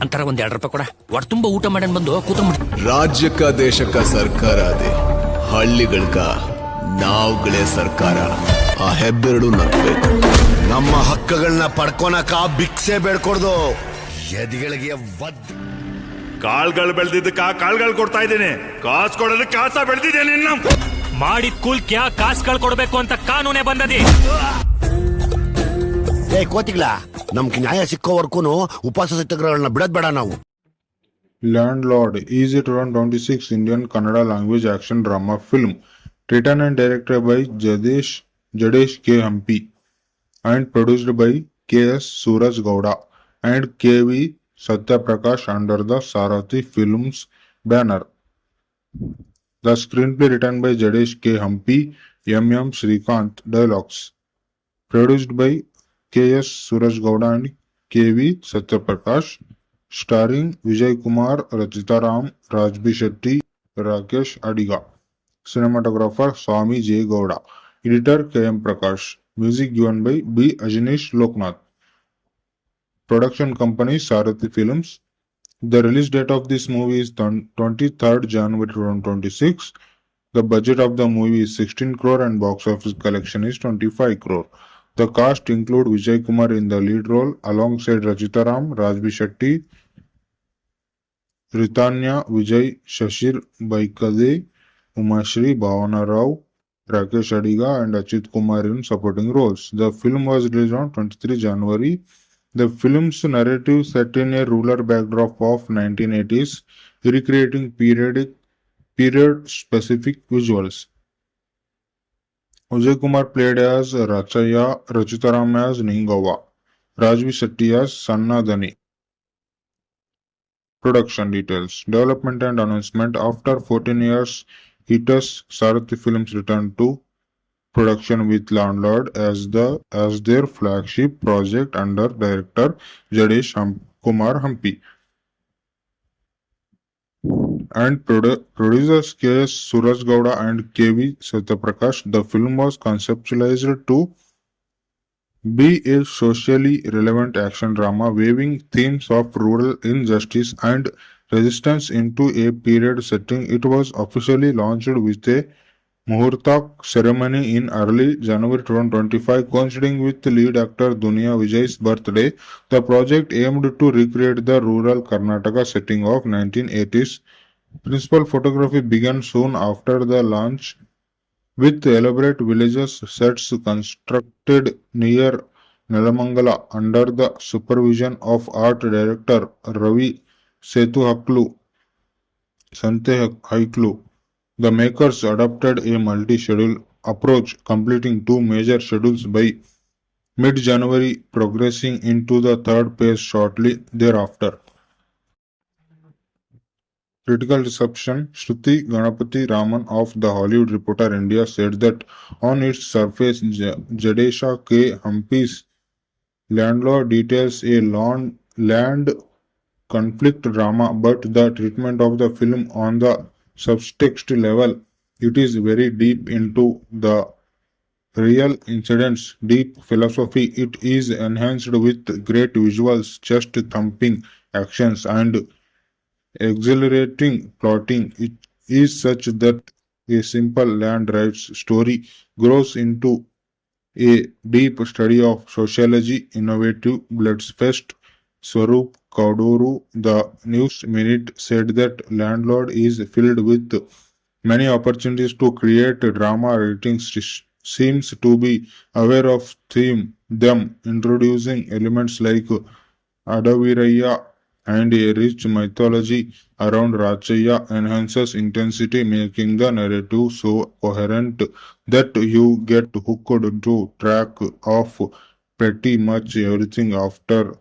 ಅಂತರ ಒಂದ್ 2 ರೂಪಾಯಿ ಕೊಡ ಒಟ್ಟು ತುಂಬ ಊಟ ಮಾಡನ್ ಬಂದು ಕೂತ್ಕೊಂಡ್ಬಿಡಿ. ರಾಜ್ಯಕ್ಕ ದೇಶಕ್ಕ ಸರ್ಕಾರ ಅದೇ, ಹಳ್ಳಿಗಳ್ಕ ನಾವ್ಗಳೇ ಸರ್ಕಾರ. ಆ ಹೆಬ್ಬೆರಡು ನಗ್ಬೇಕು. ನಮ್ಮ ಹಕ್ಕುಗಳನ್ನ ಪಡ್ಕೊನಕ ಭಿಕ್ಷೆ ಬೇಡ್ಕೊಡ್ದು ಎದಿಗಳಿಗೆ ಕಾಳ್ಗಳು ಬೆಳೆದಿದ್ದಕ್ಕ ಕಾಳ್ಗಳು ಕೊಡ್ತಾ ಇದ್ದೇನೆ, ಕಾಸು ಕೊಡೋದಕ್ಕೆ ಕಾಸ ಬೆಳೆದಿದ್ದೇನೆ. ಮಾಡಿದ ಕೂಲ್ಕ್ಯ ಕಾಸುಗಳು ಕೊಡ್ಬೇಕು ಅಂತ ಕಾನೂನೇ ಬಂದದಿ. ಕೋತಿಗಳ ನಮ್ಗೆ ನ್ಯಾಯ ಸಿಕ್ಕೋವರ್ಗೂನು ಉಪವಾಸ ಸತ್ಯಾಗ್ರಹಗಳನ್ನ ಬಿಡೋದ್ ಬೇಡ ನಾವು. Landlord is a 2026 Indian Kannada language action drama film written and directed by Jadesh K. Hampi and produced by K.S. Suraj Gowda and K.V. Satya Prakash under the Sarathi Films banner. The screenplay written by Jadesh K. Hampi, M.M. Srikanth. Dialogues produced by K.S. Suraj Gowda and K.V. Satya Prakash. Starring Vijay Kumar, Rachita Ram, Rajbi Shetty, Rakesh Adiga. Cinematographer Swami J. Gowda. Editor K.M. Prakash. Music given by B. Ajanish Loknath. Production company Sarathi Films. The release date of this movie is 23rd January 2026. The budget of the movie is 16 crore and box office collection is 25 crore. The cast include Vijay Kumar in the lead role alongside Rachita Ram, Rajbi Shetty, Ritanya Vijay, Shashir Baikade, Umashri, Bhavana Rao, Rakesh Adiga and Achit Kumar in supporting roles. The film was released on 23 January. The film's narrative set in a rural backdrop of 1980s, recreating period-specific visuals. Vijay Kumar played as Rachaya, Rachita Ram as Ningava, Rajvi Shetty as Sanna Dani. Production details. Development and announcement. After 14 years, hitters Sarathi Films returned to production with Landlord as their flagship project under director Jadesh Kumar Hampi and producers K.S. Suraj Gowda and K.V. Satyaprakash. The film was conceptualized to be a socially relevant action drama weaving themes of rural injustice and resistance into a period setting. It was officially launched with a Muhurta ceremony in early January 2025, coinciding with lead actor Dunia Vijay's birthday. The project aimed to recreate the rural Karnataka setting of 1980s. Principal photography began soon after the launch, with elaborate villages sets constructed near Nelamangala under the supervision of art director Ravi Haiklu. The makers adopted a multi-schedule approach, completing 2 major schedules by mid-January, progressing into the third phase shortly thereafter. Critical reception. Shruti Ganapati Raman of The Hollywood Reporter India said that on its surface, Jadesha K. Hampi's Landlord details a land conflict drama, but the treatment of the film on the subtext level, it is very deep into the real incidents, deep philosophy. It is enhanced with great visuals, chest thumping actions and exhilarating plotting. It is such that a simple land rights story grows into a deep study of sociology. Innovative Bloodfest. Swaroop Kaudoru, the News Minute, said that Landlord is filled with many opportunities to create drama. Ratings seems to be aware of them, introducing elements like Adaviraya and a rich mythology around Rachaya enhances intensity, making the narrative so coherent that you get hooked to track of pretty much everything after